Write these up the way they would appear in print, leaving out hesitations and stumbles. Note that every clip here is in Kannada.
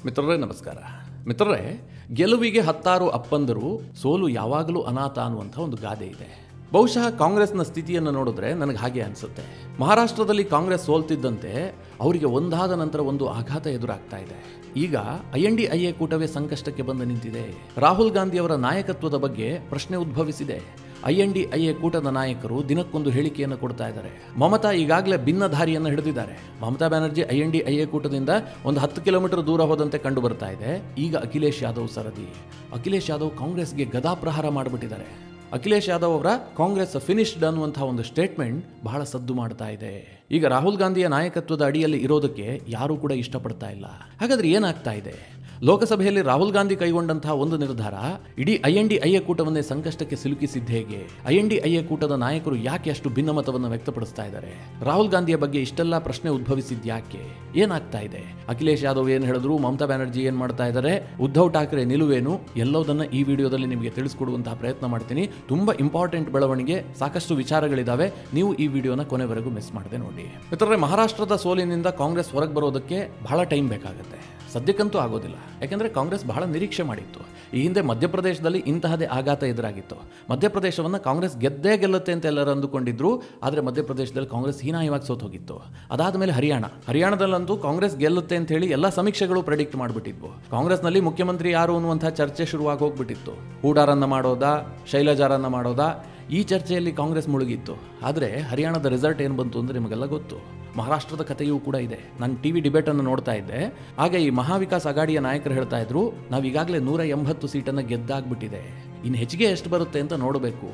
ಮಿತ್ರರೇ ನಮಸ್ಕಾರ. ಮಿತ್ರರೇ, ಗೆಲುವಿಗೆ 10 ಅಪ್ಪಂದರು, ಸೋಲು ಯಾವಾಗಲೂ ಅನಾಥ ಅನ್ನುವಂಥ ಒಂದು ಗಾದೆ ಇದೆ. ಬಹುಶಃ ಕಾಂಗ್ರೆಸ್ನ ಸ್ಥಿತಿಯನ್ನು ನೋಡಿದ್ರೆ ನನಗೆ ಹಾಗೆ ಅನಿಸುತ್ತೆ. ಮಹಾರಾಷ್ಟ್ರದಲ್ಲಿ ಕಾಂಗ್ರೆಸ್ ಸೋಲ್ತಿದ್ದಂತೆ ಅವರಿಗೆ ಒಂದಾದ ನಂತರ ಒಂದು ಆಘಾತ ಎದುರಾಗ್ತಾ ಇದೆ. ಈಗ INDIA ಕೂಟವೇ ಸಂಕಷ್ಟಕ್ಕೆ ಬಂದು ನಿಂತಿದೆ. ರಾಹುಲ್ ಗಾಂಧಿ ಅವರ ನಾಯಕತ್ವದ ಬಗ್ಗೆ ಪ್ರಶ್ನೆ ಉದ್ಭವಿಸಿದೆ. INDIA ಕೂಟದ ನಾಯಕರು ದಿನಕ್ಕೊಂದು ಹೇಳಿಕೆಯನ್ನು ಕೊಡ್ತಾ ಇದ್ದಾರೆ. ಮಮತಾ ಈಗಾಗಲೇ ಭಿನ್ನ ದಾರಿಯನ್ನು ಹಿಡಿದಿದ್ದಾರೆ. ಮಮತಾ ಬ್ಯಾನರ್ಜಿ INDIA ಕೂಟದಿಂದ ಒಂದು 10 ಕಿಲೋಮೀಟರ್ ದೂರ ಹೋದಂತೆ ಕಂಡು ಬರ್ತಾ ಇದೆ. ಈಗ ಅಖಿಲೇಶ್ ಯಾದವ್ ಸರದಿ. ಅಖಿಲೇಶ್ ಯಾದವ್ ಕಾಂಗ್ರೆಸ್ಗೆ ಗದಾಪ್ರಹಾರ ಮಾಡಿಬಿಟ್ಟಿದ್ದಾರೆ. ಅಖಿಲೇಶ್ ಯಾದವ್ ಅವರ ಕಾಂಗ್ರೆಸ್ ಫಿನಿಶ್ಡ್ ಅನ್ನುವಂತಹ ಒಂದು ಸ್ಟೇಟ್ಮೆಂಟ್ ಬಹಳ ಸದ್ದು ಮಾಡ್ತಾ ಇದೆ. ಈಗ ರಾಹುಲ್ ಗಾಂಧಿಯ ನಾಯಕತ್ವದ ಅಡಿಯಲ್ಲಿ ಇರೋದಕ್ಕೆ ಯಾರೂ ಕೂಡ ಇಷ್ಟಪಡ್ತಾ ಇಲ್ಲ. ಹಾಗಾದ್ರೆ ಏನಾಗ್ತಾ ಇದೆ? ಲೋಕಸಭೆಯಲ್ಲಿ ರಾಹುಲ್ ಗಾಂಧಿ ಕೈಗೊಂಡಂತಹ ಒಂದು ನಿರ್ಧಾರ ಇಡೀ INDIA ಕೂಟವನ್ನೇ ಸಂಕಷ್ಟಕ್ಕೆ ಸಿಲುಕಿಸಿದ್ದು ಹೇಗೆ? INDIA ಕೂಟದ ನಾಯಕರು ಯಾಕೆ ಅಷ್ಟು ಭಿನ್ನಮತವನ್ನು ವ್ಯಕ್ತಪಡಿಸ್ತಾ ಇದ್ದಾರೆ? ರಾಹುಲ್ ಗಾಂಧಿಯ ಬಗ್ಗೆ ಇಷ್ಟೆಲ್ಲ ಪ್ರಶ್ನೆ ಉದ್ಭವಿಸಿದ್ದು ಯಾಕೆ? ಏನಾಗ್ತಾ ಇದೆ? ಅಖಿಲೇಶ್ ಯಾದವ್ ಏನು ಹೇಳಿದ್ರು, ಮಮತಾ ಬ್ಯಾನರ್ಜಿ ಏನು ಮಾಡ್ತಾ ಇದ್ದಾರೆ, ಉದ್ಧವ್ ಠಾಕ್ರೆ ನಿಲುವೇನು, ಎಲ್ಲದನ್ನ ಈ ವಿಡಿಯೋದಲ್ಲಿ ನಿಮಗೆ ತಿಳಿಸ್ಕೊಡುವಂತಹ ಪ್ರಯತ್ನ ಮಾಡ್ತೀನಿ. ತುಂಬಾ ಇಂಪಾರ್ಟೆಂಟ್ ಬೆಳವಣಿಗೆ, ಸಾಕಷ್ಟು ವಿಚಾರಗಳಿದ್ದಾವೆ. ನೀವು ಈ ವಿಡಿಯೋನ ಕೊನೆವರೆಗೂ ಮಿಸ್ ಮಾಡದೆ ನೋಡಿ. ಮಿತ್ರರೇ, ಮಹಾರಾಷ್ಟ್ರದ ಸೋಲಿನಿಂದ ಕಾಂಗ್ರೆಸ್ ಹೊರಗೆ ಬರೋದಕ್ಕೆ ಬಹಳ ಟೈಮ್ ಬೇಕಾಗುತ್ತೆ. ಸದ್ಯಕ್ಕಂತೂ ಆಗೋದಿಲ್ಲ. ಯಾಕೆಂದರೆ ಕಾಂಗ್ರೆಸ್ ಬಹಳ ನಿರೀಕ್ಷೆ ಮಾಡಿತ್ತು. ಈ ಹಿಂದೆ ಮಧ್ಯಪ್ರದೇಶದಲ್ಲಿ ಇಂತಹದೇ ಆಘಾತ ಎದುರಾಗಿತ್ತು. ಮಧ್ಯಪ್ರದೇಶವನ್ನು ಕಾಂಗ್ರೆಸ್ ಗೆದ್ದೇ ಗೆಲ್ಲುತ್ತೆ ಅಂತ ಎಲ್ಲರೂ ಅಂದುಕೊಂಡಿದ್ರು. ಆದರೆ ಮಧ್ಯಪ್ರದೇಶದಲ್ಲಿ ಕಾಂಗ್ರೆಸ್ ಹೀನಾಯವಾಗಿ ಸೋತು ಹೋಗಿತ್ತು. ಅದಾದ ಮೇಲೆ ಹರಿಯಾಣದಲ್ಲಂತೂ ಕಾಂಗ್ರೆಸ್ ಗೆಲ್ಲುತ್ತೆ ಅಂತ ಹೇಳಿ ಎಲ್ಲ ಸಮೀಕ್ಷೆಗಳು ಪ್ರೆಡಿಕ್ಟ್ ಮಾಡಿಬಿಟ್ಟಿದ್ವು. ಕಾಂಗ್ರೆಸ್ನಲ್ಲಿ ಮುಖ್ಯಮಂತ್ರಿ ಯಾರು ಅನ್ನುವಂಥ ಚರ್ಚೆ ಶುರುವಾಗಿ ಹೋಗ್ಬಿಟ್ಟಿತ್ತು. ಹೂಡಾರನ್ನ ಮಾಡೋದಾ, ಶೈಲಜಾರನ್ನ ಮಾಡೋದಾ, ಈ ಚರ್ಚೆಯಲ್ಲಿ ಕಾಂಗ್ರೆಸ್ ಮುಳುಗಿತ್ತು. ಆದರೆ ಹರಿಯಾಣದ ರಿಸಲ್ಟ್ ಏನು ಬಂತು ಅಂದರೆ ನಿಮಗೆಲ್ಲ ಗೊತ್ತು. ಮಹಾರಾಷ್ಟ್ರದ ಕಥೆಯೂ ಕೂಡ ಇದೆ. ನಾನು TV ಡಿಬೇಟನ್ನು ನೋಡ್ತಾ ಇದ್ದೆ. ಆಗ ಈ ಮಹಾವಿಕಾಸ್ ಅಘಾಡಿಯ ನಾಯಕರು ಹೇಳ್ತಾ ಇದ್ರು, ನಾವು ಈಗಾಗಲೇ 180 ಸೀಟನ್ನು ಗೆದ್ದಾಗ್ಬಿಟ್ಟಿದೆ, ಇನ್ನು ಹೆಚ್ಚಿಗೆ ಎಷ್ಟು ಬರುತ್ತೆ ಅಂತ ನೋಡಬೇಕು.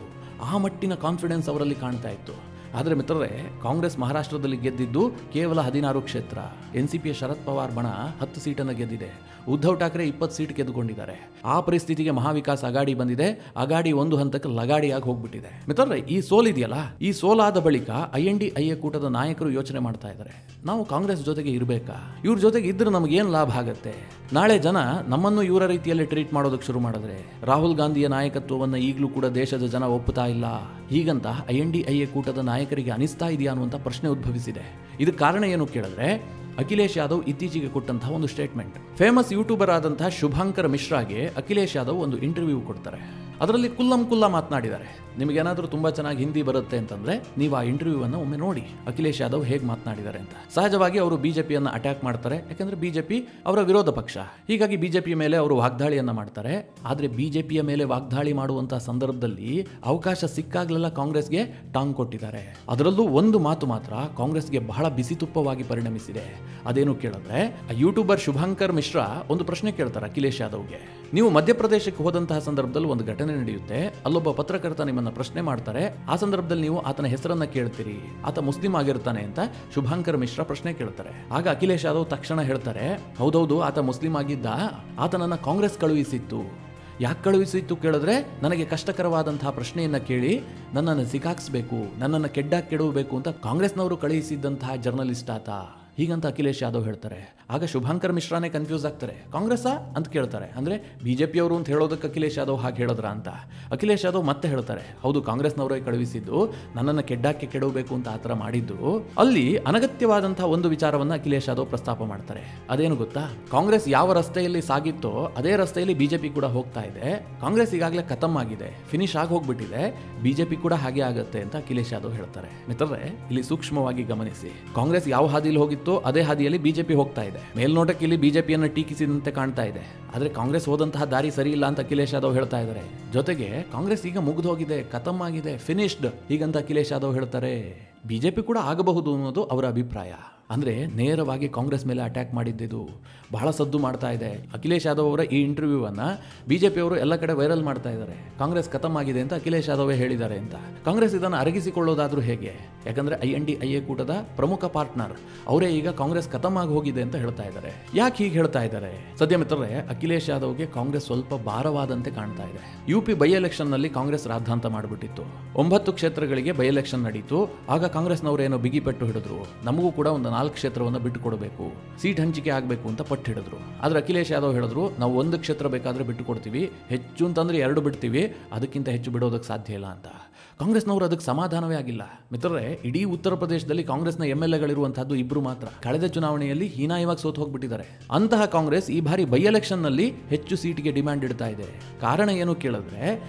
ಆ ಮಟ್ಟಿನ ಕಾನ್ಫಿಡೆನ್ಸ್ ಅವರಲ್ಲಿ ಕಾಣ್ತಾ ಇತ್ತು. ಆದರೆ ಮಿತ್ರರೇ, ಕಾಂಗ್ರೆಸ್ ಮಹಾರಾಷ್ಟ್ರದಲ್ಲಿ ಗೆದ್ದಿದ್ದು ಕೇವಲ 16 ಕ್ಷೇತ್ರ. NCPಯ ಶರದ್ ಪವಾರ್ ಬಣ 10 ಸೀಟನ್ನು ಗೆದ್ದಿದೆ. ಉದ್ಧವ್ ಠಾಕ್ರೆ 20 ಸೀಟ್ ಗೆದ್ದುಕೊಂಡಿದ್ದಾರೆ. ಆ ಪರಿಸ್ಥಿತಿಗೆ ಮಹಾವಿಕಾಸ್ ಅಘಾಡಿ ಬಂದಿದೆ. ಅಘಾಡಿ ಒಂದು ಹಂತಕ್ಕೆ ಲಗಾಡಿಯಾಗಿ ಹೋಗ್ಬಿಟ್ಟಿದೆ. ಮಿತ್ರರೇ, ಈ ಸೋಲಿದೆಯಲ್ಲ, ಈ ಸೋಲಾದ ಬಳಿಕ INDIA ಕೂಟದ ನಾಯಕರು ಯೋಚನೆ ಮಾಡ್ತಾ ಇದ್ದಾರೆ, ನಾವು ಕಾಂಗ್ರೆಸ್ ಜೊತೆಗೆ ಇರಬೇಕಾ? ಇವ್ರ ಜೊತೆಗೆ ಇದ್ರೆ ನಮಗೇನು ಲಾಭ ಆಗುತ್ತೆ? ನಾಳೆ ಜನ ನಮ್ಮನ್ನು ಇವರ ರೀತಿಯಲ್ಲಿ ಟ್ರೀಟ್ ಮಾಡೋದಕ್ಕೆ ಶುರು ಮಾಡಿದ್ರೆ, ರಾಹುಲ್ ಗಾಂಧಿಯ ನಾಯಕತ್ವವನ್ನು ಈಗಲೂ ಕೂಡ ದೇಶದ ಜನ ಒಪ್ಪುತ್ತಾ ಇಲ್ಲ. ಹೀಗಂತ INDIA ಕೂಟದ ನಾಯಕರಿಗೆ ಅನಿಸ್ತಾ ಇದೆಯಾ ಅನ್ನುವಂಥ ಪ್ರಶ್ನೆ ಉದ್ಭವಿಸಿದೆ. ಇದಕ್ಕೆ ಕಾರಣ ಏನು ಕೇಳಿದ್ರೆ, ಅಖಿಲೇಶ್ ಯಾದವ್ ಇತ್ತೀಚೆಗೆ ಕೊಟ್ಟಂತಹ ಒಂದು ಸ್ಟೇಟ್ಮೆಂಟ್. ಫೇಮಸ್ ಯೂಟ್ಯೂಬರ್ ಆದಂತಹ ಶುಭಾಂಕರ್ ಮಿಶ್ರಾಗೆ ಅಖಿಲೇಶ್ ಯಾದವ್ ಒಂದು ಇಂಟರ್ವ್ಯೂ ಕೊಡ್ತಾರೆ. ಅದರಲ್ಲಿ ಕುಲ್ಲ ಮಾತನಾಡಿದ್ದಾರೆ. ನಿಮಗೇನಾದರೂ ತುಂಬ ಚೆನ್ನಾಗಿ ಹಿಂದಿ ಬರುತ್ತೆ ಅಂತಂದ್ರೆ ನೀವು ಆ ಇಂಟರ್ವ್ಯೂವನ್ನು ಒಮ್ಮೆ ನೋಡಿ, ಅಖಿಲೇಶ್ ಯಾದವ್ ಹೇಗೆ ಮಾತನಾಡಿದ್ದಾರೆ ಅಂತ. ಸಹಜವಾಗಿ ಅವರು BJPಯನ್ನು ಅಟ್ಯಾಕ್ ಮಾಡ್ತಾರೆ. ಯಾಕಂದ್ರೆ BJP ಅವರ ವಿರೋಧ ಪಕ್ಷ. ಹೀಗಾಗಿ BJP ಮೇಲೆ ಅವರು ವಾಗ್ದಾಳಿಯನ್ನ ಮಾಡ್ತಾರೆ. ಆದರೆ BJPಯ ಮೇಲೆ ವಾಗ್ದಾಳಿ ಮಾಡುವಂತಹ ಸಂದರ್ಭದಲ್ಲಿ ಅವಕಾಶ ಸಿಕ್ಕಾಗಲೆಲ್ಲ ಕಾಂಗ್ರೆಸ್ಗೆ ಟಾಂಗ್ ಕೊಟ್ಟಿದ್ದಾರೆ. ಅದರಲ್ಲೂ ಒಂದು ಮಾತು ಮಾತ್ರ ಕಾಂಗ್ರೆಸ್ಗೆ ಬಹಳ ಬಿಸಿ ತುಪ್ಪವಾಗಿ ಪರಿಣಮಿಸಿದೆ. ಅದೇನು ಕೇಳಿದ್ರೆ, ಯೂಟ್ಯೂಬರ್ ಶುಭಾಂಕರ್ ಮಿಶ್ರಾ ಒಂದು ಪ್ರಶ್ನೆ ಕೇಳ್ತಾರೆ ಅಖಿಲೇಶ್ ಯಾದವ್ಗೆ. ನೀವು ಮಧ್ಯಪ್ರದೇಶಕ್ಕೆ ಹೋದಂತಹ ಸಂದರ್ಭದಲ್ಲಿ ಒಂದು ಘಟನೆ ನಡೆಯುತ್ತೆ. ಅಲ್ಲೊಬ್ಬ ಪತ್ರಕರ್ತ ನಿಮ್ಮನ್ನ ಪ್ರಶ್ನೆ ಮಾಡ್ತಾರೆ. ಆ ಸಂದರ್ಭದಲ್ಲಿ ನೀವು ಆತನ ಹೆಸರನ್ನ ಕೇಳ್ತೀರಿ, ಆತ ಮುಸ್ಲಿಂ ಆಗಿರ್ತಾನೆ ಅಂತ ಶುಭಾಂಕರ್ ಮಿಶ್ರಾ ಪ್ರಶ್ನೆ ಕೇಳ್ತಾರೆ. ಆಗ ಅಖಿಲೇಶ್ ಯಾದವ್ ತಕ್ಷಣ ಹೇಳ್ತಾರೆ, ಹೌದೌದು, ಆತ ಮುಸ್ಲಿಂ ಆಗಿದ್ದ, ಆತನನ್ನ ಕಾಂಗ್ರೆಸ್ ಕಳುಹಿಸಿತ್ತು. ಯಾಕೆ ಕಳುಹಿಸಿತ್ತು ಕೇಳಿದ್ರೆ, ನನಗೆ ಕಷ್ಟಕರವಾದಂತಹ ಪ್ರಶ್ನೆಯನ್ನ ಕೇಳಿ ನನ್ನನ್ನು ಸಿಕ್ಕಾಕ್ಸ್ಬೇಕು, ನನ್ನನ್ನು ಕೆಡಬೇಕು ಅಂತ ಕಾಂಗ್ರೆಸ್ನವರು ಕಳುಹಿಸಿದ್ದಂತಹ ಜರ್ನಲಿಸ್ಟ್ ಆತ, ಹೀಗಂತ ಅಖಿಲೇಶ್ ಯಾದವ್ ಹೇಳ್ತಾರೆ. ಆಗ ಶುಭಾಂಕರ್ ಮಿಶ್ರಾನೇ ಕನ್ಫ್ಯೂಸ್ ಆಗ್ತಾರೆ. ಕಾಂಗ್ರೆಸ್ಸಾ ಅಂತ ಕೇಳ್ತಾರೆ. ಅಂದರೆ BJP ಅವರು ಅಂತ ಹೇಳೋದಕ್ಕೆ ಅಖಿಲೇಶ್ ಯಾದವ್ ಹಾಗೆ ಹೇಳಿದ್ರ ಅಂತ. ಅಖಿಲೇಶ್ ಯಾದವ್ ಮತ್ತೆ ಹೇಳ್ತಾರೆ, ಹೌದು, ಕಾಂಗ್ರೆಸ್ನವರೇ ಕಳುಹಿಸಿದ್ದು, ನನ್ನನ್ನು ಕೆಡಬೇಕು ಅಂತ ಆತರ ಮಾಡಿದ್ದು. ಅಲ್ಲಿ ಅನಗತ್ಯವಾದಂತಹ ಒಂದು ವಿಚಾರವನ್ನ ಅಖಿಲೇಶ್ ಯಾದವ್ ಪ್ರಸ್ತಾಪ ಮಾಡ್ತಾರೆ. ಅದೇನು ಗೊತ್ತಾ? ಕಾಂಗ್ರೆಸ್ ಯಾವ ರಸ್ತೆಯಲ್ಲಿ ಸಾಗಿತ್ತೋ ಅದೇ ರಸ್ತೆಯಲ್ಲಿ BJP ಕೂಡ ಹೋಗ್ತಾ ಇದೆ. ಕಾಂಗ್ರೆಸ್ ಈಗಾಗಲೇ ಖತಮ್ ಆಗಿದೆ, ಫಿನಿಶ್ ಆಗಿ ಹೋಗ್ಬಿಟ್ಟಿದೆ, BJP ಕೂಡ ಹಾಗೆ ಆಗುತ್ತೆ ಅಂತ ಅಖಿಲೇಶ್ ಯಾದವ್ ಹೇಳ್ತಾರೆ. ಮಿತ್ರರೇ, ಇಲ್ಲಿ ಸೂಕ್ಷ್ಮವಾಗಿ ಗಮನಿಸಿ. ಕಾಂಗ್ರೆಸ್ ಯಾವ ಹಾದಿಯಲ್ಲಿ ಹೋಗಿತ್ತು ಅದೇ ಹಾದಿಯಲ್ಲಿ BJP ಹೋಗ್ತಾ ಇದೆ. ಮೇಲ್ನೋಟಕ್ಕೆ ಇಲ್ಲಿ BJPಯನ್ನು ಟೀಕಿಸಿದಂತೆ ಕಾಣ್ತಾ ಇದೆ. ಆದ್ರೆ ಕಾಂಗ್ರೆಸ್ ಹೋದಂತಹ ದಾರಿ ಸರಿ ಇಲ್ಲ ಅಂತ ಅಖಿಲೇಶ್ ಯಾದವ್ ಹೇಳ್ತಾ ಇದ್ದಾರೆ. ಜೊತೆಗೆ ಕಾಂಗ್ರೆಸ್ ಈಗ ಮುಗಿದು ಹೋಗಿದೆ, ಖತಮ್ ಆಗಿದೆ, ಫಿನಿಶ್ಡ್ ಹೀಗಂತ ಅಖಿಲೇಶ್ ಯಾದವ್ ಹೇಳ್ತಾರೆ. BJP ಕೂಡ ಆಗಬಹುದು ಅನ್ನೋದು ಅವರ ಅಭಿಪ್ರಾಯ. ಅಂದರೆ ನೇರವಾಗಿ ಕಾಂಗ್ರೆಸ್ ಮೇಲೆ ಅಟ್ಯಾಕ್ ಮಾಡಿದ್ದು ಬಹಳ ಸದ್ದು ಮಾಡ್ತಾ ಇದೆ. ಅಖಿಲೇಶ್ ಯಾದವ್ ಅವರ ಈ ಇಂಟರ್ವ್ಯೂವನ್ನು BJP ಅವರು ಎಲ್ಲ ಕಡೆ ವೈರಲ್ ಮಾಡ್ತಾ ಇದ್ದಾರೆ. ಕಾಂಗ್ರೆಸ್ ಖತಮ್ ಆಗಿದೆ ಅಂತ ಅಖಿಲೇಶ್ ಯಾದವೇ ಹೇಳಿದ್ದಾರೆ ಅಂತ. ಕಾಂಗ್ರೆಸ್ ಇದನ್ನು ಅರಗಿಸಿಕೊಳ್ಳೋದಾದ್ರೂ ಹೇಗೆ? ಯಾಕಂದ್ರೆ INDIA ಕೂಟದ ಪ್ರಮುಖ ಪಾರ್ಟ್ನರ್ ಅವರೇ ಈಗ ಕಾಂಗ್ರೆಸ್ ಖತಮ್ ಆಗಿ ಹೋಗಿದೆ ಅಂತ ಹೇಳ್ತಾ ಇದ್ದಾರೆ. ಯಾಕೆ ಹೀಗೆ ಹೇಳ್ತಾ ಇದ್ದಾರೆ? ಸದ್ಯ ಮಿತ್ರರೇ, ಅಖಿಲೇಶ್ ಯಾದವ್ಗೆ ಕಾಂಗ್ರೆಸ್ ಸ್ವಲ್ಪ ಭಾರವಾದಂತೆ ಕಾಣ್ತಾ ಇದೆ. UP ಬೈ ಎಲೆಕ್ಷನ್ ನಲ್ಲಿ ಕಾಂಗ್ರೆಸ್ ರಾದ್ಧಾಂತ ಮಾಡಿಬಿಟ್ಟಿತ್ತು. 9 ಕ್ಷೇತ್ರಗಳಿಗೆ ಬೈ ಎಲೆಕ್ಷನ್ ನಡೀತು. ಆಗ ಕಾಂಗ್ರೆಸ್ನವರು ಏನೋ ಬಿಗಿಪೆಟ್ಟು ಹಿಡಿದ್ರು, ನಮಗೂ ಕೂಡ ಒಂದು 4 ಕ್ಷೇತ್ರವನ್ನು ಬಿಟ್ಟು ಕೊಡಬೇಕು, ಸೀಟ್ ಹಂಚಿಕೆ ಆಗಬೇಕು ಅಂತ ಪಟ್ಟು ಹಿಡಿದ್ರು. ಆದ್ರೆ ಅಖಿಲೇಶ್ ಯಾದವ್ ಹೇಳಿದ್ರು, ನಾವು 1 ಕ್ಷೇತ್ರ ಬೇಕಾದ್ರೆ ಬಿಟ್ಟು ಕೊಡ್ತೀವಿ, ಹೆಚ್ಚು ಅಂತಂದ್ರೆ 2 ಬಿಡ್ತೀವಿ, ಅದಕ್ಕಿಂತ ಹೆಚ್ಚು ಬಿಡೋದಕ್ಕೆ ಸಾಧ್ಯ ಇಲ್ಲ ಅಂತ. ಕಾಂಗ್ರೆಸ್ನವರು ಅದಕ್ಕೆ ಸಮಾಧಾನವೇ ಆಗಿಲ್ಲ. ಮಿತ್ರರೇ, ಇಡೀ ಉತ್ತರ ಪ್ರದೇಶದಲ್ಲಿ ಕಾಂಗ್ರೆಸ್ನ MLAಗಳಿರುವಂತಹದ್ದು ಇಬ್ರು ಮಾತ್ರ. ಕಳೆದ ಚುನಾವಣೆಯಲ್ಲಿ ಹೀನಾಯವಾಗಿ ಸೋತು ಹೋಗ್ಬಿಟ್ಟಿದ್ದಾರೆ. ಅಂತಹ ಕಾಂಗ್ರೆಸ್ ಈ ಬಾರಿ ಬೈ ಎಲೆಕ್ಷನ್ನಲ್ಲಿ ಹೆಚ್ಚು ಸೀಟಿಗೆ ಡಿಮ್ಯಾಂಡ್ ಇಡ್ತಾ ಇದೆ. ಕಾರಣ ಏನು ಕೇಳಿದ್ರೆ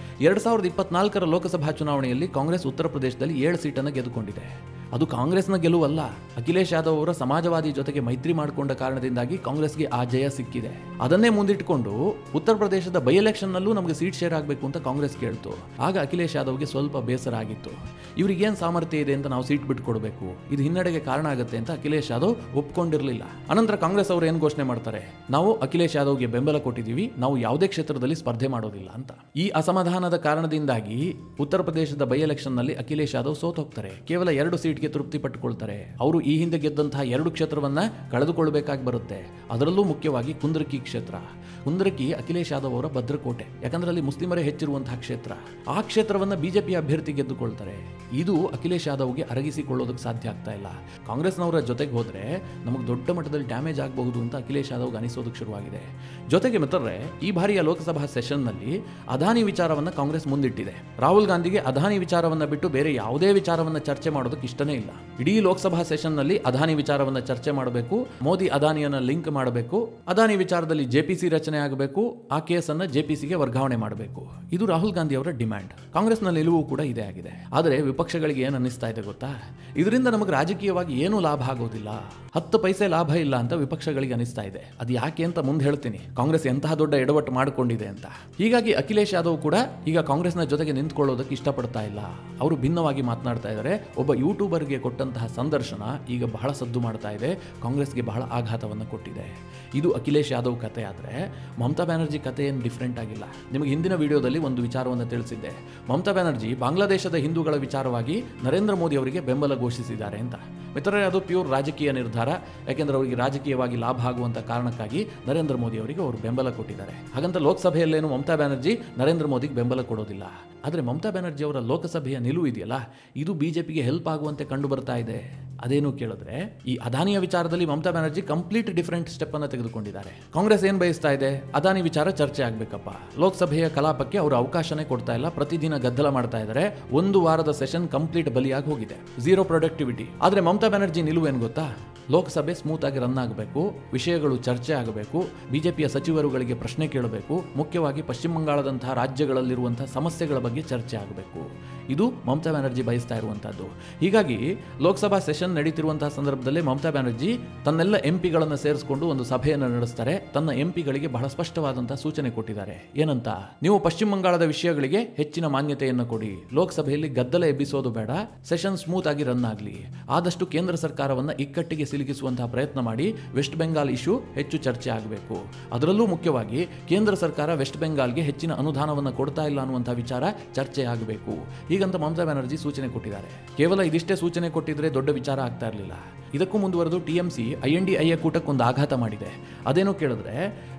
2024 ಲೋಕಸಭಾ ಚುನಾವಣೆಯಲ್ಲಿ ಕಾಂಗ್ರೆಸ್ ಉತ್ತರ ಪ್ರದೇಶದಲ್ಲಿ 7 ಸೀಟನ್ನು ಗೆದ್ದುಕೊಂಡಿದೆ. ಅದು ಕಾಂಗ್ರೆಸ್ನ ಗೆಲುವಲ್ಲ, ಅಖಿಲೇಶ್ ಯಾದವ್ ಅವರ ಸಮಾಜವಾದಿ ಜೊತೆಗೆ ಮೈತ್ರಿ ಮಾಡಿಕೊಂಡ ಕಾರಣದಿಂದಾಗಿ ಕಾಂಗ್ರೆಸ್ಗೆ ಆ ಜಯ ಸಿಕ್ಕಿದೆ. ಅದನ್ನೇ ಮುಂದಿಟ್ಟುಕೊಂಡು ಉತ್ತರ ಪ್ರದೇಶದ ಬೈ ಎಲೆಕ್ಷನ್ನಲ್ಲೂ ನಮಗೆ ಸೀಟ್ ಶೇರ್ ಆಗಬೇಕು ಅಂತ ಕಾಂಗ್ರೆಸ್ ಕೇಳ್ತು. ಆಗ ಅಖಿಲೇಶ್ ಯಾದವ್ಗೆ ಸ್ವಲ್ಪ ಬೇಸರ ಆಗಿತ್ತು. ಇವ್ರಿಗೇನು ಸಾಮರ್ಥ್ಯ ಇದೆ ಅಂತ ನಾವು ಸೀಟ್ ಬಿಟ್ಕೊಡ್ಬೇಕು, ಇದು ಹಿನ್ನಡೆಗೆ ಕಾರಣ ಆಗುತ್ತೆ ಅಂತ ಅಖಿಲೇಶ್ ಯಾದವ್ ಒಪ್ಕೊಂಡಿರಲಿಲ್ಲ. ಅನಂತರ ಕಾಂಗ್ರೆಸ್ ಅವರು ಏನು ಘೋಷಣೆ ಮಾಡ್ತಾರೆ, ನಾವು ಅಖಿಲೇಶ್ ಯಾದವ್ಗೆ ಬೆಂಬಲ ಕೊಟ್ಟಿದ್ದೀವಿ, ನಾವು ಯಾವುದೇ ಕ್ಷೇತ್ರದಲ್ಲಿ ಸ್ಪರ್ಧೆ ಮಾಡೋದಿಲ್ಲ ಅಂತ. ಈ ಅಸಮಾಧಾನದ ಕಾರಣದಿಂದಾಗಿ ಉತ್ತರ ಪ್ರದೇಶದ ಬೈ ಎಲೆಕ್ಷನ್ನಲ್ಲಿ ಅಖಿಲೇಶ್ ಯಾದವ್ ಸೋತು ಹೋಗ್ತಾರೆ. ಕೇವಲ 2 ಸೀಟ್ಗೆ ತೃಪ್ತಿ ಪಟ್ಟುಕೊಳ್ತಾರೆ. ಅವರು ಈ ಹಿಂದೆ ಗೆದ್ದಂತಹ 2 ಕ್ಷೇತ್ರವನ್ನ ಕಳೆದುಕೊಳ್ಳಬೇಕಾಗಿ ಬರುತ್ತೆ. ಅದರಲ್ಲೂ ಮುಖ್ಯವಾಗಿ ಕುಂದ್ರಕಿ ಕ್ಷೇತ್ರ. ಕುಂದ್ರಕಿ ಅಖಿಲೇಶ್ ಯಾದವ್ ಅವರ ಭದ್ರಕೋಟೆ, ಯಾಕಂದ್ರೆ ಅಲ್ಲಿ ಮುಸ್ಲಿಮರೇ ಹೆಚ್ಚಿರುವಂತಹ ಕ್ಷೇತ್ರ. ಆ ಕ್ಷೇತ್ರವನ್ನ ಬಿಜೆಪಿ ಅಭ್ಯರ್ಥಿ ಗೆದ್ದುಕೊಳ್ತಾರೆ. ಇದು ಅಖಿಲೇಶ್ ಯಾದವ್ಗೆ ಅರಗಿಸಿಕೊಳ್ಳೋದಕ್ಕೆ ಸಾಧ್ಯ ಆಗ್ತಾ ಇಲ್ಲ. ಕಾಂಗ್ರೆಸ್ನವರ ಜೊತೆಗೆ ಹೋದ್ರೆ ನಮಗೆ ದೊಡ್ಡ ಮಟ್ಟದಲ್ಲಿ ಡ್ಯಾಮೇಜ್ ಆಗಬಹುದು ಅಂತ ಅಖಿಲೇಶ್ ಯಾದವ್ಗೆ ಅನಿಸೋದಕ್ಕೆ ಶುರುವಾಗಿದೆ. ಜೊತೆಗೆ ಮಿತ್ರರೇ, ಈ ಬಾರಿಯ ಲೋಕಸಭಾ ಸೆಷನ್ನಲ್ಲಿ ಅದಾನಿ ವಿಚಾರವನ್ನ ಕಾಂಗ್ರೆಸ್ ಮುಂದಿಟ್ಟಿದೆ. ರಾಹುಲ್ ಗಾಂಧಿಗೆ ಅದಾನಿ ವಿಚಾರವನ್ನ ಬಿಟ್ಟು ಬೇರೆ ಯಾವುದೇ ವಿಚಾರವನ್ನ ಚರ್ಚೆ ಮಾಡೋದಕ್ಕೆ ಇಷ್ಟನೇ ಇಲ್ಲ. ಇಡೀ ಲೋಕಸಭಾ ಸೆಷನ್ನಲ್ಲಿ ಅದಾನಿ ವಿಚಾರವನ್ನ ಚರ್ಚೆ ಮಾಡಬೇಕು, ಮೋದಿ ಅದಾನಿಯನ್ನ ಲಿಂಕ್ ಮಾಡಬೇಕು, ಅದಾನಿ ವಿಚಾರದಲ್ಲಿ ಜೆಪಿಸಿ ರಚನೆ ಆಗಬೇಕು, ಆ ಕೇಸನ್ನು ಜೆಪಿಸಿಗೆ ವರ್ಗಾವಣೆ ಮಾಡಬೇಕು. ಇದು ರಾಹುಲ್ ಗಾಂಧಿ ಅವರ ಡಿಮ್ಯಾಂಡ್. ಕಾಂಗ್ರೆಸ್ನ ನಿಲುವು ಕೂಡ ಇದೇ ಆಗಿದೆ. ಆದರೆ ವಿಪಕ್ಷಗಳಿಗೆ ಏನು ಅನ್ನಿಸ್ತಾ ಇದೆ ಗೊತ್ತಾ, ಇದರಿಂದ ನಮಗೆ ರಾಜಕೀಯವಾಗಿ ಏನೂ ಲಾಭ ಆಗೋದಿಲ್ಲ, 10 ಪೈಸೆ ಲಾಭ ಇಲ್ಲ ಅಂತ ವಿಪಕ್ಷಗಳಿಗೆ ಅನಿಸ್ತಾ ಇದೆ. ಅದು ಯಾಕೆ ಅಂತ ಮುಂದೆ ಹೇಳ್ತೀನಿ. ಕಾಂಗ್ರೆಸ್ ಎಂತಹ ದೊಡ್ಡ ಎಡವಟ್ಟು ಮಾಡಿಕೊಂಡಿದೆ ಅಂತ. ಹೀಗಾಗಿ ಅಖಿಲೇಶ್ ಯಾದವ್ ಕೂಡ ಈಗ ಕಾಂಗ್ರೆಸ್ನ ಜೊತೆಗೆ ನಿಂತ್ಕೊಳ್ಳೋದಕ್ಕೆ ಇಷ್ಟಪಡ್ತಾ ಇಲ್ಲ. ಅವರು ಭಿನ್ನವಾಗಿ ಮಾತನಾಡ್ತಾ ಇದ್ದಾರೆ. ಒಬ್ಬ ಯೂಟ್ಯೂಬರ್ಗೆ ಕೊಟ್ಟಂತಹ ಸಂದರ್ಶನ ಈಗ ಬಹಳ ಸದ್ದು ಮಾಡ್ತಾ ಇದೆ, ಕಾಂಗ್ರೆಸ್ಗೆ ಬಹಳ ಆಘಾತವನ್ನು ಕೊಟ್ಟಿದೆ. ಇದು ಅಖಿಲೇಶ್ ಯಾದವ್ ಕತೆ. ಆದರೆ ಮಮತಾ ಬ್ಯಾನರ್ಜಿ ಕತೆ ಏನು ಡಿಫ್ರೆಂಟ್ ಆಗಿಲ್ಲ. ನಿಮಗೆ ಹಿಂದಿನ ವಿಡಿಯೋದಲ್ಲಿ ಒಂದು ವಿಚಾರವನ್ನು ತಿಳಿಸಿದ್ದೆ. ಮಮತಾ ಬ್ಯಾನರ್ಜಿ ಬಾಂಗ್ಲಾದೇಶದ ಹಿಂದೂಗಳ ವಿಚಾರವಾಗಿ ನರೇಂದ್ರ ಮೋದಿ ಅವರಿಗೆ ಬೆಂಬಲ ಘೋಷಿಸಿದ್ದಾರೆ ಅಂತ. ಮಿತ್ರರೇ, ಅದು ಪ್ಯೂರ್ ರಾಜಕೀಯ ನಿರ್ಧಾರ. ಯಾಕೆಂದ್ರೆ ಅವರಿಗೆ ರಾಜಕೀಯವಾಗಿ ಲಾಭ ಆಗುವಂಥ ಕಾರಣಕ್ಕಾಗಿ ನರೇಂದ್ರ ಮೋದಿ ಅವರಿಗೆ ಅವರು ಬೆಂಬಲ ಕೊಟ್ಟಿದ್ದಾರೆ. ಹಾಗಂತ ಲೋಕಸಭೆಯಲ್ಲೇನು ಮಮತಾ ಬ್ಯಾನರ್ಜಿ ನರೇಂದ್ರ ಮೋದಿಗೆ ಬೆಂಬಲ ಕೊಡೋದಿಲ್ಲ. ಆದರೆ ಮಮತಾ ಬ್ಯಾನರ್ಜಿ ಅವರ ಲೋಕಸಭೆಯ ನಿಲುವು ಇದೆಯಲ್ಲ, ಇದು ಬಿಜೆಪಿಗೆ ಹೆಲ್ಪ್ ಆಗುವಂತೆ ಕಂಡು ಬರ್ತಾ ಇದೆ. ಅದೇನು ಕೇಳಿದ್ರೆ, ಈ ಅದಾನಿಯ ವಿಚಾರದಲ್ಲಿ Mamata Banerjee complete different step ಅನ್ನು ತೆಗೆದುಕೊಂಡಿದ್ದಾರೆ. ಕಾಂಗ್ರೆಸ್ ಏನ್ ಬಯಸ್ತಾ ಇದೆ, ಅದಾನಿ ವಿಚಾರ ಚರ್ಚೆ ಆಗ್ಬೇಕಪ್ಪ, ಲೋಕಸಭೆಯ ಕಲಾಪಕ್ಕೆ ಅವರು ಅವಕಾಶನೇ ಕೊಡ್ತಾ ಇಲ್ಲ, ಪ್ರತಿದಿನ ಗದ್ದಲ ಮಾಡ್ತಾ ಇದ್ದಾರೆ. 1 ವಾರದ ಸೆಷನ್ ಕಂಪ್ಲೀಟ್ ಬಲಿಯಾಗಿ ಹೋಗಿದೆ, 0 ಪ್ರೊಡಕ್ಟಿವಿಟಿ. ಆದ್ರೆ ಮಮತಾ ಬ್ಯಾನರ್ಜಿ ನಿಲುವು ಏನು ಗೊತ್ತಾ, ಲೋಕಸಭೆ ಸ್ಮೂತ್ ಆಗಿ ರನ್ ಆಗಬೇಕು, ವಿಷಯಗಳು ಚರ್ಚೆ ಆಗಬೇಕು, ಬಿಜೆಪಿಯ ಸಚಿವರುಗಳಿಗೆ ಪ್ರಶ್ನೆ ಕೇಳಬೇಕು, ಮುಖ್ಯವಾಗಿ ಪಶ್ಚಿಮ ಬಂಗಾಳದಂತಹ ರಾಜ್ಯಗಳಲ್ಲಿರುವಂತಹ ಸಮಸ್ಯೆಗಳ ಬಗ್ಗೆ ಚರ್ಚೆ ಆಗಬೇಕು. ಇದು ಮಮತಾ ಬ್ಯಾನರ್ಜಿ ಬಯಸ್ತಾ ಇರುವಂತಹದ್ದು. ಹೀಗಾಗಿ ಲೋಕಸಭಾ ಸೆಷನ್ ನಡೀತಿರುವಂತಹ ಸಂದರ್ಭದಲ್ಲಿ ಮಮತಾ ಬ್ಯಾನರ್ಜಿ ತನ್ನೆಲ್ಲ ಎಂಪಿಗಳನ್ನು ಸೇರಿಸಿಕೊಂಡು ಒಂದು ಸಭೆಯನ್ನು ನಡೆಸ್ತಾರೆ. ತನ್ನ ಎಂಪಿಗಳಿಗೆ ಬಹಳ ಸ್ಪಷ್ಟವಾದಂತಹ ಸೂಚನೆ ಕೊಟ್ಟಿದ್ದಾರೆ. ಏನಂತ, ನೀವು ಪಶ್ಚಿಮ ಬಂಗಾಳದ ವಿಷಯಗಳಿಗೆ ಹೆಚ್ಚಿನ ಮಾನ್ಯತೆಯನ್ನು ಕೊಡಿ, ಲೋಕಸಭೆಯಲ್ಲಿ ಗದ್ದಲ ಎಬ್ಬಿಸೋದು ಬೇಡ, ಸೆಷನ್ ಸ್ಮೂತ್ ಆಗಿ ರನ್ ಆಗಲಿ, ಆದಷ್ಟು ಕೇಂದ್ರ ಸರ್ಕಾರವನ್ನು ಇಕ್ಕಟ್ಟಿಗೆ ಸಿಲುಕಿಸುವಂತಹ ಪ್ರಯತ್ನ ಮಾಡಿ, ವೆಸ್ಟ್ ಬೆಂಗಾಲ್ ಇಶ್ಯೂ ಹೆಚ್ಚು ಚರ್ಚೆ ಆಗಬೇಕು. ಅದರಲ್ಲೂ ಮುಖ್ಯವಾಗಿ ಕೇಂದ್ರ ಸರ್ಕಾರ ವೆಸ್ಟ್ ಬೆಂಗಾಲ್ಗೆ ಹೆಚ್ಚಿನ ಅನುದಾನವನ್ನು ಕೊಡ್ತಾ ಇಲ್ಲ ಅನ್ನುವಂತಹ ವಿಚಾರ ಚರ್ಚೆ ಆಗಬೇಕು. ಹೀಗಂತ ಮಮತಾ ಬ್ಯಾನರ್ಜಿ ಸೂಚನೆ ಕೊಟ್ಟಿದ್ದಾರೆ. ಕೇವಲ ಇದಿಷ್ಟೇ ಸೂಚನೆ ಕೊಟ್ಟಿದ್ರೆ ದೊಡ್ಡ ವಿಚಾರ ಆಗ್ತಾ ಇರಲಿಲ್ಲ. ಇದಕ್ಕೂ ಮುಂದುವರೆದು ಟಿಎಂಸಿ INDIA ಕೂಟಕ್ಕೊಂದು ಆಘಾತ ಮಾಡಿದೆ. ಅದೇನು ಕೇಳಿದ್ರೆ,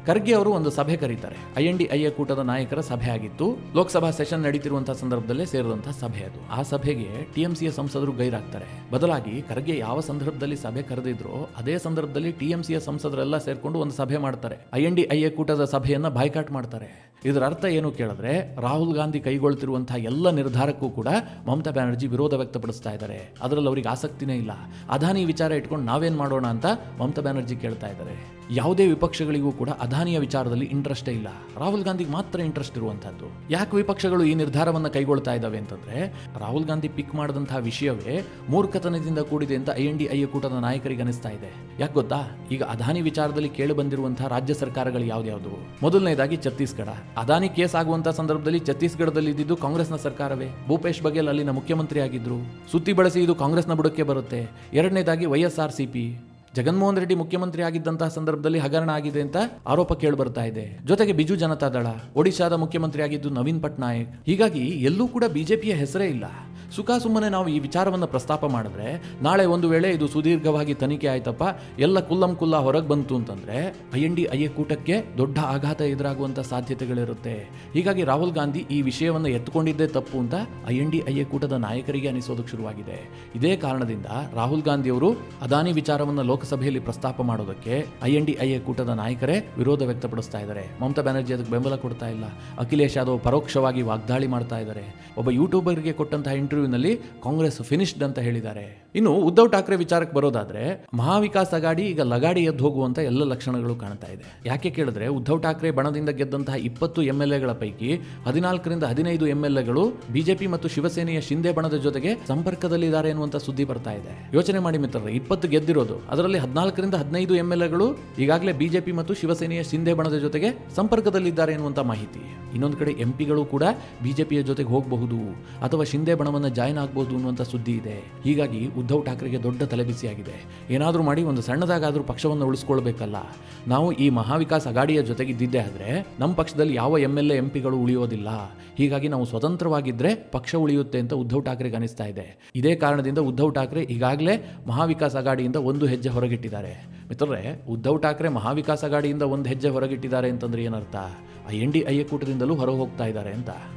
ಖರ್ಗೆ ಅವರು ಒಂದು ಸಭೆ ಕರೀತಾರೆ. INDIA ಕೂಟದ ನಾಯಕರ ಸಭೆ ಆಗಿತ್ತು. ಲೋಕಸಭಾ ಸೆಷನ್ ನಡೀತಿರುವಂತಹ ಸಂದರ್ಭದಲ್ಲೇ ಸೇರಿದಂತಹ ಸಭೆ ಅದು. ಆ ಸಭೆಗೆ ಟಿಎಂಸಿಯ ಸಂಸದರು ಗೈರಾಗ್ತಾರೆ. ಬದಲಾಗಿ ಖರ್ಗೆ ಯಾವ ಸಂದರ್ಭದಲ್ಲಿ ಸಭೆ ಕರೆದಿದ್ರು ಅದೇ ಸಂದರ್ಭದಲ್ಲಿ ಟಿಎಂಸಿಯ ಸಂಸದರೆಲ್ಲ ಸೇರ್ಕೊಂಡು ಒಂದು ಸಭೆ ಮಾಡ್ತಾರೆ. INDIA ಕೂಟದ ಸಭೆಯನ್ನ ಬಾಯ್ಕಾಟ್ ಮಾಡ್ತಾರೆ. ಇದರ ಅರ್ಥ ಏನು ಕೇಳಿದ್ರೆ, ರಾಹುಲ್ ಗಾಂಧಿ ಕೈಗೊಳ್ತಿರುವಂತಹ ಎಲ್ಲ ನಿರ್ಧಾರಕ್ಕೂ ಕೂಡ ಮಮತಾ ಬ್ಯಾನರ್ಜಿ ವಿರೋಧ ವ್ಯಕ್ತಪಡಿಸ್ತಾ ಇದ್ದಾರೆ. ಅದರಲ್ಲಿ ಅವರಿಗೆ ಆಸಕ್ತಿನೇ ಇಲ್ಲ. ಅದಾನಿ ವಿಚಾರ ಇಟ್ಕೊಂಡು ನಾವೇನ್ ಮಾಡೋಣ ಅಂತ ಮಮತಾ ಬ್ಯಾನರ್ಜಿ ಕೇಳ್ತಾ ಇದ್ದಾರೆ. ಯಾವುದೇ ವಿಪಕ್ಷಗಳಿಗೂ ಕೂಡ ಅದಾನಿಯ ವಿಚಾರದಲ್ಲಿ ಇಂಟ್ರೆಸ್ಟೇ ಇಲ್ಲ. ರಾಹುಲ್ ಗಾಂಧಿಗೆ ಮಾತ್ರ ಇಂಟ್ರೆಸ್ಟ್ ಇರುವಂತಹದ್ದು. ಯಾಕೆ ವಿಪಕ್ಷಗಳು ಈ ನಿರ್ಧಾರವನ್ನು ಕೈಗೊಳ್ತಾ ಇದ್ದಾವೆ ಅಂತಂದ್ರೆ, ರಾಹುಲ್ ಗಾಂಧಿ ಪಿಕ್ ಮಾಡಿದಂತಹ ವಿಷಯವೇ ಮೂರ್ಖತನದಿಂದ ಕೂಡಿದೆ ಅಂತ INDIA ಕೂಟದ ನಾಯಕರಿಗೆ ಅನಿಸ್ತಾ ಇದೆ. ಯಾಕೆ ಗೊತ್ತಾ, ಈಗ ಅದಾನಿ ವಿಚಾರದಲ್ಲಿ ಕೇಳಿ ಬಂದಿರುವಂತಹ ರಾಜ್ಯ ಸರ್ಕಾರಗಳು ಯಾವ್ದ್ಯಾವುದು? ಮೊದಲನೇದಾಗಿ ಛತ್ತೀಸ್ಗಢ. ಅದಾನಿ ಕೇಸ್ ಆಗುವಂತಹ ಸಂದರ್ಭದಲ್ಲಿ ಛತ್ತೀಸ್ಗಢದಲ್ಲಿ ಇದ್ದಿದ್ದು ಕಾಂಗ್ರೆಸ್ನ ಸರ್ಕಾರವೇ. ಭೂಪೇಶ್ ಬಘೇಲ್ ಅಲ್ಲಿನ ಮುಖ್ಯಮಂತ್ರಿ ಆಗಿದ್ರು. ಸುತ್ತಿ ಬಳಸಿ ಇದು ಕಾಂಗ್ರೆಸ್ನ ಬುಡಕ್ಕೆ ಬರುತ್ತೆ. ಎರಡನೇದಾಗಿ YSRCP. ಜಗನ್ಮೋಹನ್ ರೆಡ್ಡಿ ಮುಖ್ಯಮಂತ್ರಿ ಆಗಿದ್ದಂತಹ ಸಂದರ್ಭದಲ್ಲಿ ಹಗರಣ ಆಗಿದೆ ಅಂತ ಆರೋಪ ಕೇಳಿ ಬರ್ತಾ ಇದೆ. ಜೊತೆಗೆ ಬಿಜು ಜನತಾ ದಳ, ಒಡಿಶಾದ ಮುಖ್ಯಮಂತ್ರಿ ಆಗಿದ್ದು ನವೀನ್ ಪಟ್ನಾಯಕ್. ಹೀಗಾಗಿ ಎಲ್ಲೂ ಕೂಡ ಬಿಜೆಪಿಯ ಹೆಸರೇ ಇಲ್ಲ. ಸುಮ್ಮನೆ ನಾವು ಈ ವಿಚಾರವನ್ನು ಪ್ರಸ್ತಾಪ ಮಾಡಿದ್ರೆ, ನಾಳೆ ಒಂದು ವೇಳೆ ಇದು ಸುದೀರ್ಘವಾಗಿ ತನಿಖೆ ಆಯ್ತಪ್ಪ, ಎಲ್ಲ ಕುಲ್ಲ ಹೊರಗೆ ಬಂತು ಅಂತಂದ್ರೆ INDIA ಕೂಟಕ್ಕೆ ದೊಡ್ಡ ಆಘಾತ ಎದುರಾಗುವಂತ ಸಾಧ್ಯತೆಗಳಿರುತ್ತೆ. ಹೀಗಾಗಿ ರಾಹುಲ್ ಗಾಂಧಿ ಈ ವಿಷಯವನ್ನು ಎತ್ತುಕೊಂಡಿದ್ದೇ ತಪ್ಪು ಅಂತ INDIA ಕೂಟದ ನಾಯಕರಿಗೆ ಅನಿಸೋದಕ್ಕೆ ಶುರುವಾಗಿದೆ. ಇದೇ ಕಾರಣದಿಂದ ರಾಹುಲ್ ಗಾಂಧಿ ಅವರು ಅದಾನಿ ವಿಚಾರವನ್ನು ಲೋಕಸಭೆಯಲ್ಲಿ ಪ್ರಸ್ತಾಪ ಮಾಡೋದಕ್ಕೆ INDIA ಕೂಟದ ನಾಯಕರೇ ವಿರೋಧ ವ್ಯಕ್ತಪಡಿಸ್ತಾ ಇದ್ದಾರೆ. ಮಮತಾ ಬ್ಯಾನರ್ಜಿ ಅದಕ್ಕೆ ಬೆಂಬಲ ಕೊಡ್ತಾ ಇಲ್ಲ. ಅಖಿಲೇಶ್ ಯಾದವ್ ಪರೋಕ್ಷವಾಗಿ ವಾಗ್ದಾಳಿ ಮಾಡ್ತಾ ಇದ್ದಾರೆ. ಒಬ್ಬ ಯೂಟ್ಯೂಬರ್ಗೆ ಕೊಟ್ಟಂತಹ ಇಂಟರ್ವ್ಯೂನಲ್ಲಿ ಕಾಂಗ್ರೆಸ್ ಫಿನಿಶ್ಡ್ ಅಂತ ಹೇಳಿದ್ದಾರೆ. ಇನ್ನು ಉದ್ಧವ್ ಠಾಕ್ರೆ ವಿಚಾರಕ್ಕೆ ಬರೋದಾದ್ರೆ ಮಹಾವಿಕಾಸ್ ಅಗಾಡಿ ಈಗ ಲಗಾಡಿ ಎದ್ದು ಹೋಗುವಂತ ಎಲ್ಲ ಲಕ್ಷಣಗಳು ಕಾಣ್ತಾ ಇದೆ. ಯಾಕೆ ಕೇಳಿದ್ರೆ ಉದ್ಧವ್ ಠಾಕ್ರೆ ಬಣದಿಂದ ಗೆದ್ದಂತಹ 20 MLAಗಳ ಪೈಕಿ 14ರಿಂದ 15 MLAಗಳು ಬಿಜೆಪಿ ಮತ್ತು ಶಿವಸೇನೆಯ ಶಿಂದೆ ಬಣದ ಜೊತೆಗೆ ಸಂಪರ್ಕದಲ್ಲಿದ್ದಾರೆ ಎನ್ನುವಂತ ಸುದ್ದಿ ಬರ್ತಾ ಇದೆ. ಯೋಚನೆ ಮಾಡಿ ಮಿತ್ರರೇ, 20 ಗೆದ್ದಿರೋದು, ಅದರಲ್ಲಿ 14ರಿಂದ 15 MLAಗಳು ಈಗಾಗಲೇ ಬಿಜೆಪಿ ಮತ್ತು ಶಿವಸೇನೆಯ ಶಿಂದೆ ಬಣದ ಜೊತೆಗೆ ಸಂಪರ್ಕದಲ್ಲಿದ್ದಾರೆ ಎನ್ನುವಂತ ಮಾಹಿತಿ. ಇನ್ನೊಂದು ಕಡೆ ಎಂಪಿಗಳು ಕೂಡ ಬಿಜೆಪಿಯ ಜೊತೆಗೆ ಹೋಗಬಹುದು ಅಥವಾ ಶಿಂದೆ ಬಣವನ್ನು ಜಾಯಿನ್ ಆಗಬಹುದು ಅನ್ನುವಂತ ಸುದ್ದಿ ಇದೆ. ಹೀಗಾಗಿ ಉದ್ಧವ್ ಠಾಕ್ರೆಗೆ ದೊಡ್ಡ ತಲೆಬಿಸಿಯಾಗಿದೆ. ಏನಾದರೂ ಮಾಡಿ ಒಂದು ಸಣ್ಣದಾಗಾದ್ರೂ ಪಕ್ಷವನ್ನು ಉಳಿಸ್ಕೊಳ್ಬೇಕಲ್ಲ. ನಾವು ಈ ಮಹಾವಿಕಾಸ್ ಅಗಾಡಿಯ ಜೊತೆಗಿದ್ದಿದ್ದೇ ಆದ್ರೆ ನಮ್ಮ ಪಕ್ಷದಲ್ಲಿ ಯಾವ MLA MPಗಳು ಉಳಿಯೋದಿಲ್ಲ. ಹೀಗಾಗಿ ನಾವು ಸ್ವತಂತ್ರವಾಗಿದ್ರೆ ಪಕ್ಷ ಉಳಿಯುತ್ತೆ ಅಂತ ಉದ್ಧವ್ ಠಾಕ್ರೆಗೆ ಅನಿಸ್ತಾ ಇದೆ. ಇದೇ ಕಾರಣದಿಂದ ಉದ್ಧವ್ ಠಾಕ್ರೆ ಈಗಾಗಲೇ ಮಹಾವಿಕಾಸ್ ಅಗಾಡಿಯಿಂದ ಒಂದು ಹೆಜ್ಜೆ ಹೊರಗಿಟ್ಟಿದ್ದಾರೆ. ಮಿತ್ರರೇ, ಉದ್ಧವ್ ಠಾಕ್ರೆ ಮಹಾವಿಕಾಸ್ ಅಗಾಡಿಯಿಂದ ಒಂದು ಹೆಜ್ಜೆ ಹೊರಗಿಟ್ಟಿದ್ದಾರೆ ಅಂತಂದ್ರೆ ಏನರ್ಥ? INDIA ಕೂಟದಿಂದಲೂ ಹೊರ ಹೋಗ್ತಾ ಇದ್ದಾರೆ ಅಂತ.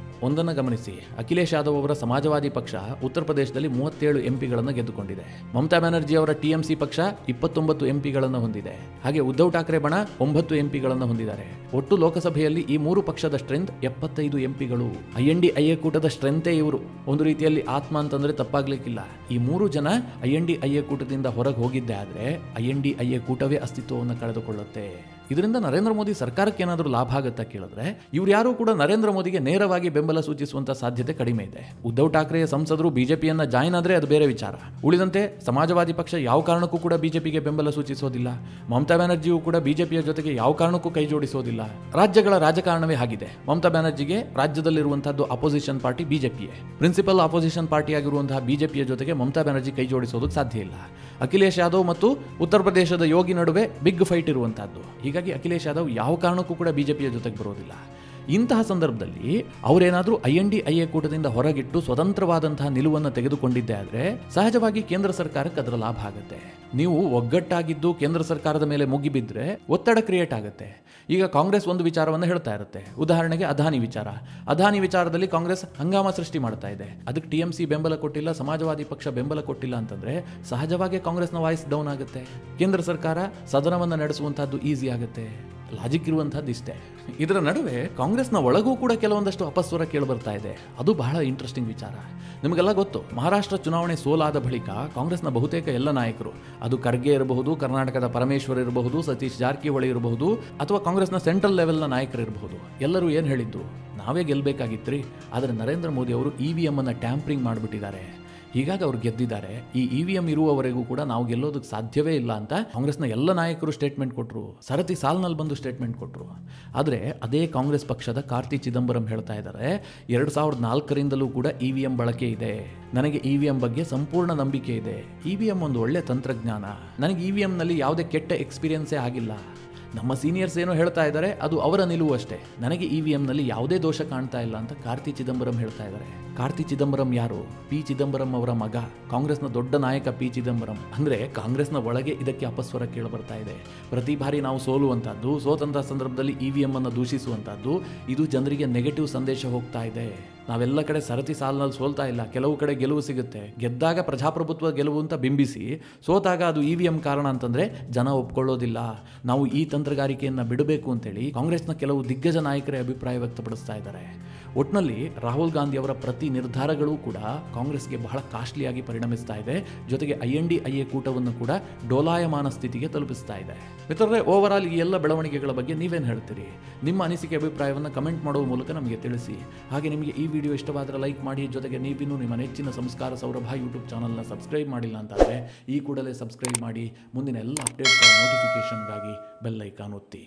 ಒಂದನ್ನು ಗಮನಿಸಿ, ಅಖಿಲೇಶ್ ಯಾದವ್ ಅವರ ಸಮಾಜವಾದಿ ಪಕ್ಷ ಉತ್ತರ ಪ್ರದೇಶದಲ್ಲಿ 37 MPಗಳನ್ನು ಗೆದ್ದುಕೊಂಡಿದೆ. ಮಮತಾ ಬ್ಯಾನರ್ಜಿ ಅವರ TMC ಪಕ್ಷ 29 MPಗಳನ್ನು ಹೊಂದಿದೆ. ಹಾಗೆ ಉದ್ಧವ್ ಠಾಕ್ರೆ ಬಣ 9 MPಗಳನ್ನು ಹೊಂದಿದ್ದಾರೆ. ಒಟ್ಟು ಲೋಕಸಭೆಯಲ್ಲಿ ಈ ಮೂರು ಪಕ್ಷದ ಸ್ಟ್ರೆಂತ್ 75 MPಗಳು. INDIA ಕೂಟದ ಸ್ಟ್ರೆಂತೇ ಇವರು. ಒಂದು ರೀತಿಯಲ್ಲಿ ಆತ್ಮ ಅಂತಂದ್ರೆ ತಪ್ಪಾಗ್ಲಿಕ್ಕಿಲ್ಲ. ಈ 3 ಜನ INDIA ಕೂಟದಿಂದ ಹೊರಗೆ ಹೋಗಿದ್ದೆ ಆದ್ರೆ INDIA ಕೂಟವೇ ಅಸ್ತಿತ್ವವನ್ನು ಕಳೆದುಕೊಳ್ಳುತ್ತೆ. ಇದರಿಂದ ನರೇಂದ್ರ ಮೋದಿ ಸರ್ಕಾರಕ್ಕೆ ಏನಾದರೂ ಲಾಭ ಆಗುತ್ತಾ ಕೇಳಿದ್ರೆ ಇವ್ರು ಯಾರು ಕೂಡ ನರೇಂದ್ರ ಮೋದಿಗೆ ನೇರವಾಗಿ ಬೆಂಬಲ ಸೂಚಿಸುವಂತ ಸಾಧ್ಯತೆ ಕಡಿಮೆ ಇದೆ. ಉದ್ಧವ್ ಠಾಕ್ರೆಯ ಸಂಸದರು ಬಿಜೆಪಿಯನ್ನ ಜಾಯಿನ್ ಆದ್ರೆ ಅದು ಬೇರೆ ವಿಚಾರ. ಉಳಿದಂತೆ ಸಮಾಜವಾದಿ ಪಕ್ಷ ಯಾವ ಕಾರಣಕ್ಕೂ ಕೂಡ ಬಿಜೆಪಿಗೆ ಬೆಂಬಲ ಸೂಚಿಸೋದಿಲ್ಲ. ಮಮತಾ ಬ್ಯಾನರ್ಜಿಯು ಕೂಡ ಬಿಜೆಪಿಯ ಜೊತೆಗೆ ಯಾವ ಕಾರಣಕ್ಕೂ ಕೈ ಜೋಡಿಸೋದಿಲ್ಲ. ರಾಜ್ಯಗಳ ರಾಜಕಾರಣವೇ ಆಗಿದೆ. ಮಮತಾ ಬ್ಯಾನರ್ಜಿಗೆ ರಾಜ್ಯದಲ್ಲಿರುವಂತಹದ್ದು ಅಪೋಸಿಷನ್ ಪಾರ್ಟಿ ಬಿಜೆಪಿಯೇ. ಪ್ರಿನ್ಸಿಪಲ್ ಅಪೋಸಿಷನ್ ಪಾರ್ಟಿ ಆಗಿರುವಂತಹ ಬಿಜೆಪಿಯ ಜೊತೆಗೆ ಮಮತಾ ಬ್ಯಾನರ್ಜಿ ಕೈ ಜೋಡಿಸೋದಕ್ಕೆ ಸಾಧ್ಯ ಇಲ್ಲ. ಅಖಿಲೇಶ್ ಯಾದವ್ ಮತ್ತು ಉತ್ತರ ಪ್ರದೇಶದ ಯೋಗಿ ನಡುವೆ ಬಿಗ್ ಫೈಟ್ ಇರುವಂತಹದ್ದು. ಹೀಗಾಗಿ ಅಖಿಲೇಶ್ ಯಾದವ್ ಯಾವ ಕಾರಣಕ್ಕೂ ಕೂಡ ಬಿಜೆಪಿಯ ಜೊತೆಗೆ ಬರೋದಿಲ್ಲ. ಇಂತಹ ಸಂದರ್ಭದಲ್ಲಿ ಅವರೇನಾದರೂ INDIA ಕೂಟದಿಂದ ಹೊರಗಿಟ್ಟು ಸ್ವತಂತ್ರವಾದಂತಹ ನಿಲುವನ್ನು ತೆಗೆದುಕೊಂಡಿದ್ದೆ ಆದರೆ ಸಹಜವಾಗಿ ಕೇಂದ್ರ ಸರ್ಕಾರಕ್ಕೆ ಅದರ ಲಾಭ ಆಗುತ್ತೆ. ನೀವು ಒಗ್ಗಟ್ಟಾಗಿದ್ದು ಕೇಂದ್ರ ಸರ್ಕಾರದ ಮೇಲೆ ಮುಗಿಬಿದ್ರೆ ಒತ್ತಡ ಕ್ರಿಯೇಟ್ ಆಗುತ್ತೆ. ಈಗ ಕಾಂಗ್ರೆಸ್ ಒಂದು ವಿಚಾರವನ್ನು ಹೇಳ್ತಾ ಇರುತ್ತೆ. ಉದಾಹರಣೆಗೆ ಅದಾನಿ ವಿಚಾರ. ಅದಾನಿ ವಿಚಾರದಲ್ಲಿ ಕಾಂಗ್ರೆಸ್ ಹಂಗಾಮ ಸೃಷ್ಟಿ ಮಾಡ್ತಾ ಇದೆ. ಅದಕ್ಕೆ TMC ಬೆಂಬಲ ಕೊಟ್ಟಿಲ್ಲ, ಸಮಾಜವಾದಿ ಪಕ್ಷ ಬೆಂಬಲ ಕೊಟ್ಟಿಲ್ಲ ಅಂತಂದ್ರೆ ಸಹಜವಾಗಿ ಕಾಂಗ್ರೆಸ್ನ ವಾಯ್ಸ್ ಡೌನ್ ಆಗುತ್ತೆ. ಕೇಂದ್ರ ಸರ್ಕಾರ ಸದನವನ್ನು ನಡೆಸುವಂತಹದ್ದು ಈಸಿ ಆಗುತ್ತೆ. ಲಾಜಿಕ್ ಇರುವಂತಹದ್ದು ಇಷ್ಟೇ. ಇದರ ನಡುವೆ ಕಾಂಗ್ರೆಸ್ನ ಒಳಗೂ ಕೂಡ ಕೆಲವೊಂದಷ್ಟು ಅಪಸ್ವರ ಕೇಳಿಬರ್ತಾ ಇದೆ. ಅದು ಬಹಳ ಇಂಟ್ರೆಸ್ಟಿಂಗ್ ವಿಚಾರ. ನಿಮಗೆಲ್ಲ ಗೊತ್ತು, ಮಹಾರಾಷ್ಟ್ರ ಚುನಾವಣೆ ಸೋಲಾದ ಬಳಿಕ ಕಾಂಗ್ರೆಸ್ನ ಬಹುತೇಕ ಎಲ್ಲ ನಾಯಕರು, ಅದು ಖರ್ಗೆ ಇರಬಹುದು, ಕರ್ನಾಟಕದ ಪರಮೇಶ್ವರ್ ಇರಬಹುದು, ಸತೀಶ್ ಜಾರಕಿಹೊಳಿ ಇರಬಹುದು, ಅಥವಾ ಕಾಂಗ್ರೆಸ್ನ ಸೆಂಟ್ರಲ್ ಲೆವೆಲ್ನ ನಾಯಕರು ಇರಬಹುದು, ಎಲ್ಲರೂ ಏನು ಹೇಳಿದ್ರು? ನಾವೇ ಗೆಲ್ಲಬೇಕಾಗಿತ್ರಿ, ಆದರೆ ನರೇಂದ್ರ ಮೋದಿ ಅವರು EVM ಅನ್ನು ಟ್ಯಾಂಪರಿಂಗ್ ಮಾಡಿಬಿಟ್ಟಿದ್ದಾರೆ, ಹೀಗಾಗಿ ಅವ್ರು ಗೆದ್ದಿದ್ದಾರೆ. ಈ EVM ಇರುವವರೆಗೂ ಕೂಡ ನಾವು ಗೆಲ್ಲೋದಕ್ಕೆ ಸಾಧ್ಯವೇ ಇಲ್ಲ ಅಂತ ಕಾಂಗ್ರೆಸ್ನ ಎಲ್ಲ ನಾಯಕರು ಸ್ಟೇಟ್ಮೆಂಟ್ ಕೊಟ್ಟರು. ಸರತಿ ಸಾಲಿನಲ್ಲಿ ಬಂದು ಸ್ಟೇಟ್ಮೆಂಟ್ ಕೊಟ್ಟರು. ಆದರೆ ಅದೇ ಕಾಂಗ್ರೆಸ್ ಪಕ್ಷದ ಕಾರ್ತಿ ಚಿದಂಬರಂ ಹೇಳ್ತಾ ಇದ್ದಾರೆ, 2004ರಿಂದಲೂ ಕೂಡ EVM ಬಳಕೆ ಇದೆ, ನನಗೆ EVM ಬಗ್ಗೆ ಸಂಪೂರ್ಣ ನಂಬಿಕೆ ಇದೆ. EVM ಒಂದು ಒಳ್ಳೆ ತಂತ್ರಜ್ಞಾನ, ನನಗೆ EVMನಲ್ಲಿ ಯಾವುದೇ ಕೆಟ್ಟ ಎಕ್ಸ್ಪೀರಿಯನ್ಸೇ ಆಗಿಲ್ಲ. ನಮ್ಮ ಸೀನಿಯರ್ಸ್ ಏನೋ ಹೇಳ್ತಾ ಇದ್ದಾರೆ, ಅದು ಅವರ ನಿಲುವು ಅಷ್ಟೇ. ನನಗೆ EVMನಲ್ಲಿ ಯಾವುದೇ ದೋಷ ಕಾಣ್ತಾ ಇಲ್ಲ ಅಂತ ಕಾರ್ತಿ ಚಿದಂಬರಂ ಹೇಳ್ತಾ ಇದ್ದಾರೆ. ಕಾರ್ತಿ ಚಿದಂಬರಂ ಯಾರು? P ಚಿದಂಬರಂ ಅವರ ಮಗ, ಕಾಂಗ್ರೆಸ್ನ ದೊಡ್ಡ ನಾಯಕ P ಚಿದಂಬರಂ. ಅಂದರೆ ಕಾಂಗ್ರೆಸ್ನ ಒಳಗೆ ಇದಕ್ಕೆ ಅಪಸ್ವರ ಕೇಳಿಬರ್ತಾ ಇದೆ. ಪ್ರತಿ ಬಾರಿ ನಾವು ಸೋಲುವಂಥದ್ದು, ಸೋತಂತಹ ಸಂದರ್ಭದಲ್ಲಿ EVM ಅನ್ನು ದೂಷಿಸುವಂಥದ್ದು, ಇದು ಜನರಿಗೆ ನೆಗೆಟಿವ್ ಸಂದೇಶ ಹೋಗ್ತಾ ಇದೆ. ನಾವೆಲ್ಲ ಕಡೆ ಸರತಿ ಸಾಲಿನಲ್ಲಿ ಸೋಲ್ತಾ ಇಲ್ಲ, ಕೆಲವು ಕಡೆ ಗೆಲುವು ಸಿಗುತ್ತೆ. ಗೆದ್ದಾಗ ಪ್ರಜಾಪ್ರಭುತ್ವ ಗೆಲುವು ಅಂತ ಬಿಂಬಿಸಿ ಸೋತಾಗ ಅದು EVM ಕಾರಣ ಅಂತಂದ್ರೆ ಜನ ಒಪ್ಕೊಳ್ಳೋದಿಲ್ಲ. ನಾವು ಈ ತಂತ್ರಗಾರಿಕೆಯನ್ನು ಬಿಡಬೇಕು ಅಂತೇಳಿ ಕಾಂಗ್ರೆಸ್ನ ಕೆಲವು ದಿಗ್ಗಜ ನಾಯಕರೇ ಅಭಿಪ್ರಾಯ ವ್ಯಕ್ತಪಡಿಸ್ತಾ ಇದ್ದಾರೆ. ಒಟ್ಟಿನಲ್ಲಿ ರಾಹುಲ್ ಗಾಂಧಿ ಅವರ ಪ್ರತಿ ನಿರ್ಧಾರಗಳು ಕೂಡ ಕಾಂಗ್ರೆಸ್ಗೆ ಬಹಳ ಕಾಸ್ಟ್ಲಿಯಾಗಿ ಪರಿಣಮಿಸ್ತಾ ಇದೆ. ಜೊತೆಗೆ INDIA ಕೂಟವನ್ನು ಕೂಡ ಡೋಲಾಯಮಾನ ಸ್ಥಿತಿಗೆ ತಲುಪಿಸ್ತಾ ಇದೆ. ಮಿತ್ರರೇ, ಓವರ್ ಆಲ್ ಈ ಎಲ್ಲ ಬೆಳವಣಿಗೆಗಳ ಬಗ್ಗೆ ನೀವೇನು ಹೇಳ್ತೀರಿ? ನಿಮ್ಮ ಅನಿಸಿಕೆ ಅಭಿಪ್ರಾಯವನ್ನು ಕಮೆಂಟ್ ಮಾಡುವ ಮೂಲಕ ನಮಗೆ ತಿಳಿಸಿ. ಹಾಗೆ ನಿಮಗೆ ಈ ವಿಡಿಯೋ ಇಷ್ಟವಾದರೆ ಲೈಕ್ ಮಾಡಿ. ಜೊತೆಗೆ ನೀವಿನ್ನೂ ನಿಮ್ಮ ನೆಚ್ಚಿನ ಸಂಸ್ಕಾರ ಸೌರಭ ಯೂಟ್ಯೂಬ್ ಚಾನಲ್ನ ಸಬ್ಸ್ಕ್ರೈಬ್ ಮಾಡಿಲ್ಲ ಅಂತಾದರೆ ಈ ಕೂಡಲೇ ಸಬ್ಸ್ಕ್ರೈಬ್ ಮಾಡಿ. ಮುಂದಿನ ಎಲ್ಲ ಅಪ್ಡೇಟ್ಗಳ ನೋಟಿಫಿಕೇಷನ್ಗಾಗಿ ಬೆಲ್ ಐಕಾನ್ ಒತ್ತಿ.